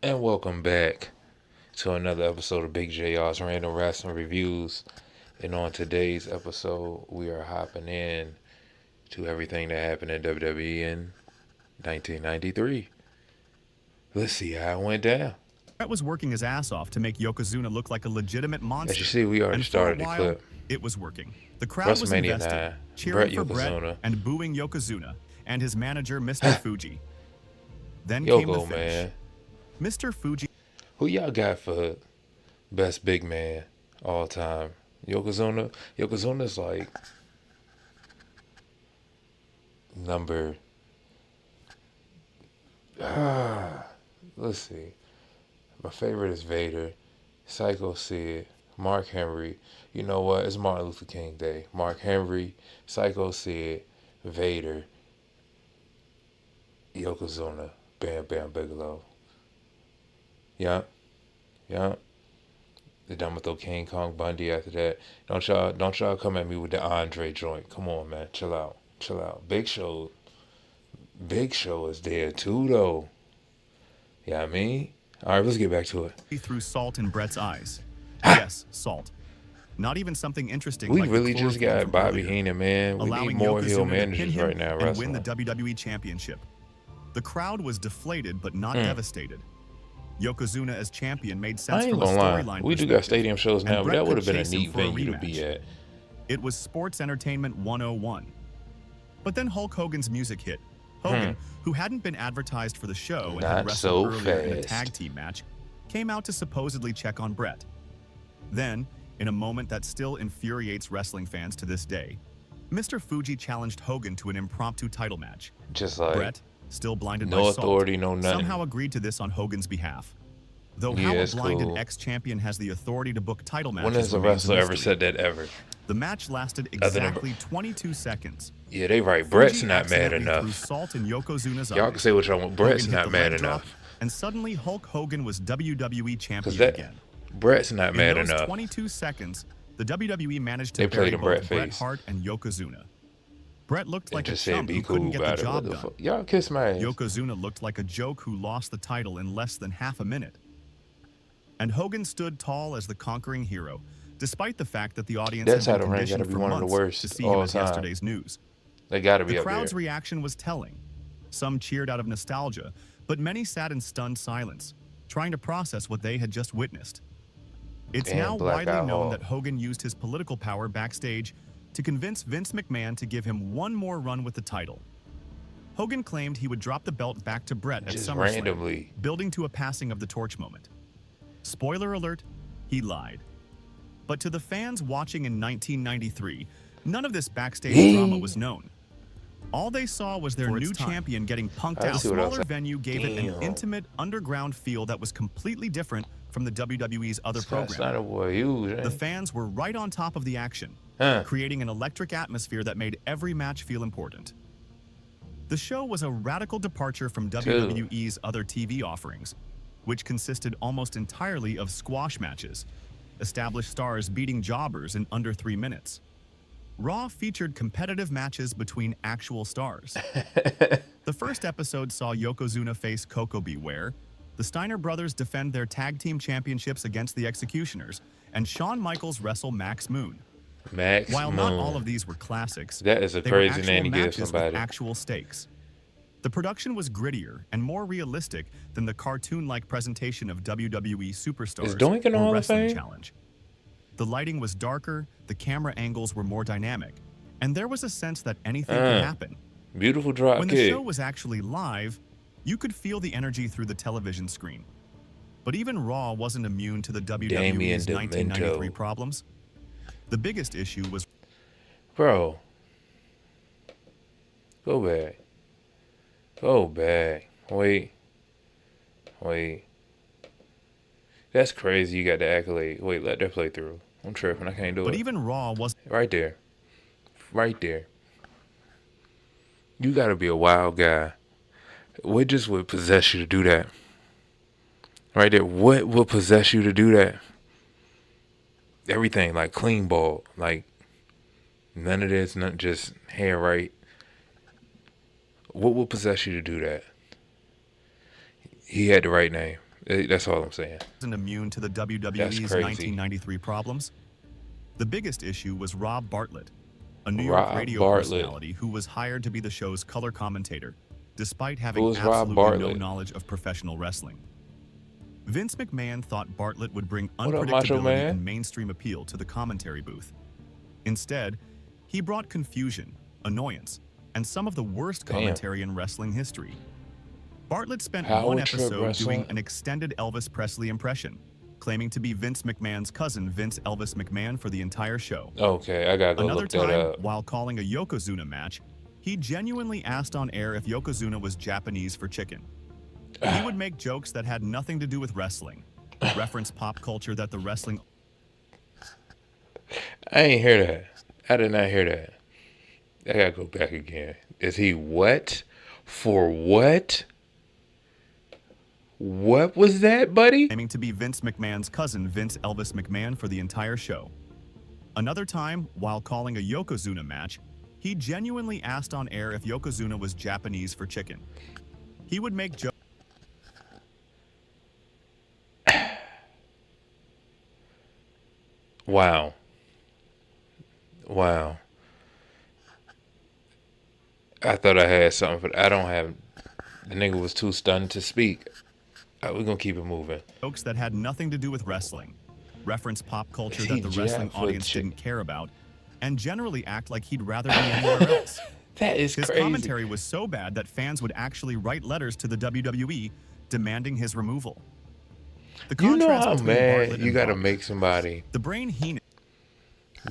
And welcome back to another episode of Big JR's Random Wrestling Reviews. And on today's episode, we are hopping in to everything that happened in WWE in 1993. Let's see how it went down. Brett was working his ass off to make Yokozuna look like a legitimate monster. As you see, we already and for started a while, the clip. it was working. The crowd was WrestleMania invested, 9, cheering Brett for Brett Yokozuna. and booing Yokozuna and his manager, Mr. Fuji. Then came the Yoko, finish. man. Mr. Fuji. Who y'all got for best big man all time? Yokozuna? Yokozuna's like number... let's see. My favorite is Vader, Psycho Sid, Mark Henry. You know what? It's Martin Luther King Day. Mark Henry, Psycho Sid, Vader, Yokozuna, Bam Bam Bigelow. Yup. Then I'm gonna throw King Kong Bundy after that. Don't y'all come at me with the Andre joint. Come on, man. Chill out. Big Show is there too, though. Yeah, I mean. All right, let's get back to it. He threw salt in Brett's eyes. Yes, salt. Not even something interesting. We like really just got Bobby earlier, Heenan, man. We need more heel managers right now, and win wrestling. the WWE Championship. The crowd was deflated but not devastated. Yokozuna as champion made I sense ain't from a gonna lie. storyline We do got perspective, stadium shows now, and but Brett that would could have been a chase him neat for a venue to be rematch. at. It was sports entertainment 101. But then Hulk Hogan's music hit. Hogan, who hadn't been advertised for the show and Not had wrestled so earlier in a fast. tag team match, came out to supposedly check on Brett. Then, in a moment that still infuriates wrestling fans to this day, Mr. Fuji challenged Hogan to an impromptu title match. Just like Brett, still blinded no by authority, salt, no nothing. somehow agreed to this on Hogan's behalf. Though Yeah, how a it's blinded cool. ex-champion has the authority to book title matches When has a remains wrestler ever mystery. said that ever? The match lasted Other than- exactly 22 seconds. Yeah, they right. Brett's Fuji not mad accidentally threw enough. salt in Yokozuna's Y'all eyes. can say what y'all want. Brett's Hogan hit not the mad leg drop, enough. and suddenly Hulk Hogan was WWE champion Cause that again. Brett's not mad In those enough. 22 seconds, the WWE managed to They bury played him both Brett Bret face. Hart and Yokozuna. Brett looked And like a just said chump be who couldn't cool get the about it. What job the done. fuck? Y'all kiss my ass. Yokozuna looked like a joke who lost the title in less than half a minute. And Hogan stood tall as the conquering hero, despite the fact that the audience That's had how been the ring conditioned gotta be for one of the months worst to see all him as time. yesterday's news. They gotta be The up crowd's there. reaction was telling. Some cheered out of nostalgia, but many sat in stunned silence, trying to process what they had just witnessed. It's Damn, now Black widely Eye known Hawk. that Hogan used his political power backstage to convince Vince McMahon to give him one more run with the title. Hogan claimed he would drop the belt back to Brett at Just SummerSlam, randomly. building to a passing of the torch moment. Spoiler alert, he lied. But to the fans watching in 1993, none of this backstage drama was known. All they saw was their new champion getting punked I out. A see what else- smaller venue gave it an Damn. intimate, underground feel that was completely different from the WWE's other Scott programs. Steiner boy, huge. The ain't fans were right on top of the action, Huh. creating an electric atmosphere that made every match feel important. The show was a radical departure from WWE's other TV offerings, which consisted almost entirely of squash matches, established stars beating jobbers in under 3 minutes. Raw featured competitive matches between actual stars. The first episode saw Yokozuna face Koko Beware, the Steiner brothers defend their tag team championships against the Executioners, and Shawn Michaels wrestle Max Moon. Max While Moon. not all of these were classics, That is a they were crazy actual name to give matches with somebody. actual stakes. The production was grittier and more realistic than the cartoon-like presentation of WWE Superstars Is Doink in the or Hall of Wrestling Fame? Challenge. The lighting was darker, the camera angles were more dynamic, and there was a sense that anything could happen. Beautiful drop When the kick. show was actually live, you could feel the energy through the television screen. But even Raw wasn't immune to the WWE's Demento. 1993 problems. The biggest issue was Bro. Go back. Go back. Wait. That's crazy. You got the accolade. Wait, let that play through. I'm tripping. I can't do But it. even Raw was Right there. You gotta be a wild guy. What just would possess you to do that? Right there. What would possess you to do that? Everything, like clean ball. Like, none of this, not just hair right. What would possess you to do that? He had the right name. That's all I'm saying. Wasn't immune to the WWE's crazy. 1993 problems. The biggest issue was Rob Bartlett, a New York Rob radio Bartlett. personality who was hired to be the show's color commentator, despite having Who was Rob absolutely no Bartlett? knowledge of professional wrestling. Vince McMahon thought Bartlett would bring What up, Macho unpredictability Man? and mainstream appeal to the commentary booth. Instead, he brought confusion, annoyance, and some of the worst commentary in wrestling history. Bartlett spent Power one Trip episode Wrestling? doing an extended Elvis Presley impression, claiming to be Vince McMahon's cousin Vince Elvis McMahon for the entire show. Okay, I gotta go Another look that time, up. while calling a Yokozuna match, he genuinely asked on air if Yokozuna was Japanese for chicken. He would make jokes that had nothing to do with wrestling, reference pop culture that the wrestling... I ain't hear that. I did not hear that. I gotta go back again. Is he what? For what? What was that, buddy? claiming to be Vince McMahon's cousin Vince Elvis McMahon for the entire show. Another time, while calling a Yokozuna match, he genuinely asked on air if Yokozuna was Japanese for chicken. He would make jokes... Wow. Wow. I thought I had something, but I don't have. The nigga was too stunned to speak. We're gonna keep it moving. jokes that had nothing to do with wrestling, reference pop culture Is he that the wrestling Jap for audience chick- didn't care about, and generally act like he'd rather be anywhere else. That is His crazy. commentary was so bad that fans would actually write letters to the WWE demanding his removal. The You know contrast how between mad Bartlett you and gotta Bartlett, make somebody. the brain he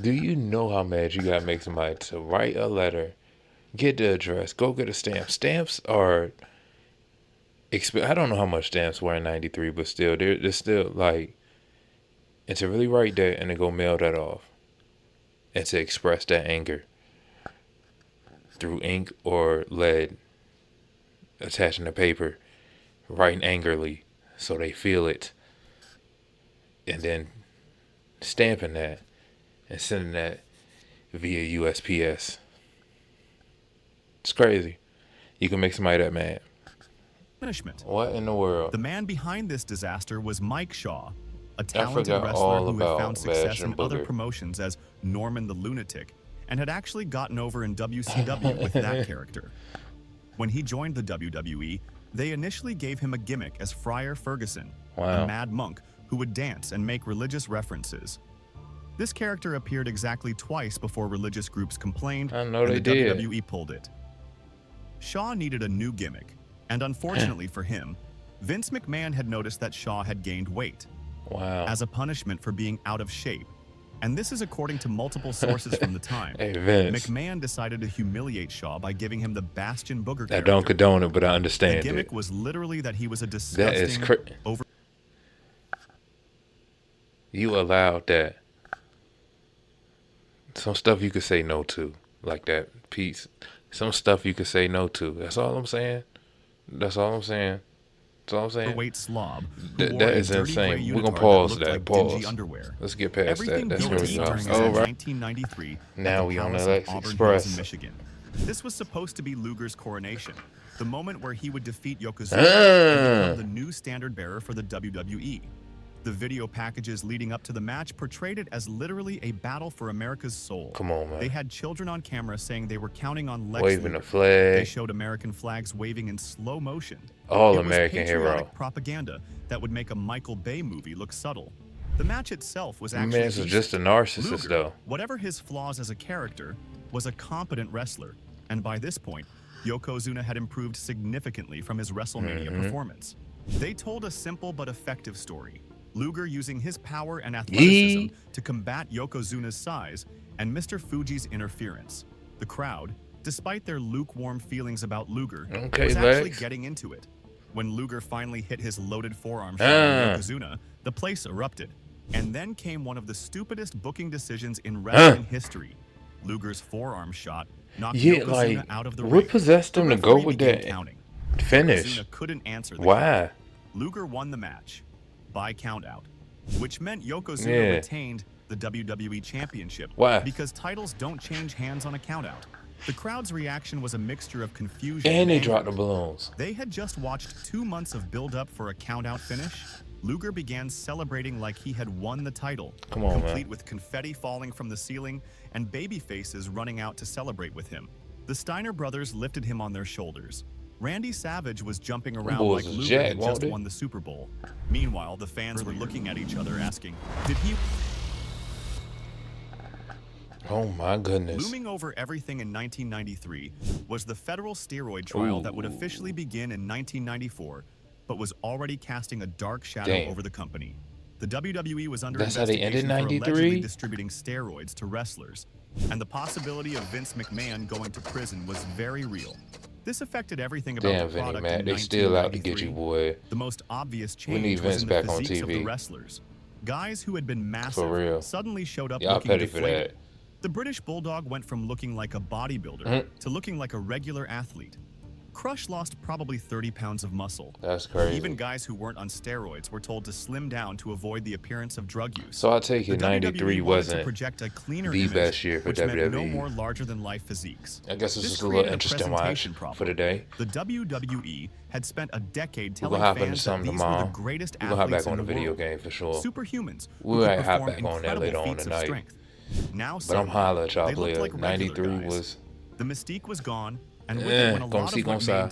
Do you know how mad you gotta make somebody to write a letter, get the address, go get a stamp? Stamps are. I don't know how much stamps were in '93, but still, they're still like. And to really write that and to go mail that off, and to express that anger through ink or lead, attaching the paper, writing angrily so they feel it, and then stamping that and sending that via USPS. It's crazy. You can make somebody that mad. punishment. What in the world? The man behind this disaster was Mike Shaw, a talented forgot wrestler all who had about found success Bash in and other Booger. promotions as Norman the Lunatic, and had actually gotten over in WCW with that character. When he joined the WWE, they initially gave him a gimmick as Friar Ferguson, Wow. a mad monk who would dance and make religious references. This character appeared exactly twice before religious groups complained, I know and they the did. WWE pulled it. Shaw needed a new gimmick, and unfortunately for him, Vince McMahon had noticed that Shaw had gained weight Wow. as a punishment for being out of shape. And this is according to multiple sources from the time. Hey, Vince. McMahon decided to humiliate Shaw by giving him the Bastion Booger I character. don't condone it, but I The understand gimmick it. was literally that he was a That is disgusting, over... You allowed that. Some stuff you could say no to, like that piece. Some stuff you could say no to. That's all I'm saying. That's all I'm saying. That's all I'm saying. overweight slob who That wore a is dirty insane. gray We're gonna unitard pause looked that. like Pause. dingy underwear. Let's get past Everything that. That's built where to we eat go. during his All right. 1993 Now at we the on the Palace Lex of Auburn Express. Hills in Michigan. This was supposed to be Luger's coronation, the moment where he would defeat Yokozuna Ah. and become the new standard bearer for the WWE. The video packages leading up to the match portrayed it as literally a battle for America's soul. Come on, man. They had children on camera saying they were counting on Lex Waving Luger. the flag. They showed American flags waving in slow motion. All It was American patriotic hero. propaganda that would make a Michael Bay movie look subtle. The match itself was My actually man's decent. just a narcissist, Luger, though. whatever his flaws as a character, was a competent wrestler, and by this point, Yokozuna had improved significantly from his WrestleMania performance. They told a simple but effective story. Luger using his power and athleticism to combat Yokozuna's size and Mr. Fuji's interference. The crowd, despite their lukewarm feelings about Luger, Okay, was actually Lex. getting into it. When Luger finally hit his loaded forearm shot on Yokozuna, the place erupted. And then came one of the stupidest booking decisions in wrestling history. Luger's forearm shot knocked Yeah, Yokozuna like, out of the what ring. possessed The him to go referee with began that counting. finish? Yokozuna couldn't answer the count. Why? Luger won the match by countout, which meant Yokozuna Yeah. retained the WWE Championship. Why? Because titles don't change hands on a countout. The crowd's reaction was a mixture of confusion And they anger. dropped the balloons. They had just watched 2 months of build-up for a count-out finish. Luger began celebrating like he had won the title, Come on, complete man. with confetti falling from the ceiling and baby faces running out to celebrate with him. The Steiner brothers lifted him on their shoulders. Randy Savage was jumping around boys like is Luger jacked, had won't just they? won the Super Bowl. Meanwhile, the fans were looking at each other asking, did he... Oh my goodness. Looming over everything in 1993 was the federal steroid trial that would officially begin in 1994, but was already casting a dark shadow Damn. over the company. The WWE was under That's how they ended investigation for allegedly 93? distributing steroids to wrestlers, and the possibility of Vince McMahon going to prison was very real. This affected everything about Damn, the Vinny product Mac. in They still out to get 1993. you, boy. The most obvious We change need was Vince in the back on physiques of the TV. wrestlers. Guys who had been For massive real. suddenly showed up Y'all looking petty for deflated. that. The British Bulldog went from looking like a bodybuilder to looking like a regular athlete. Crush lost probably 30 pounds of muscle. That's crazy. Even guys who weren't on steroids were told to slim down to avoid the appearance of drug use. So I take it The WWE 93 wanted to wasn't project a cleaner the image, best year for which meant no WWE. more larger-than-life physiques. I guess it's This just a little created interesting presentation watch problem. for today. The WWE had spent a decade We're telling gonna hop into fans that something these were the tomorrow. greatest We're gonna hop athletes back on in the video world. game for sure. Superhumans We who could might hop perform back on that incredible later on feats of tonight. strength. Now But I'm suddenly, holla at y'all, they looked player. like regular 93 guys. was The mystique was gone, and with it went a gonna lot see, of gonna what say. made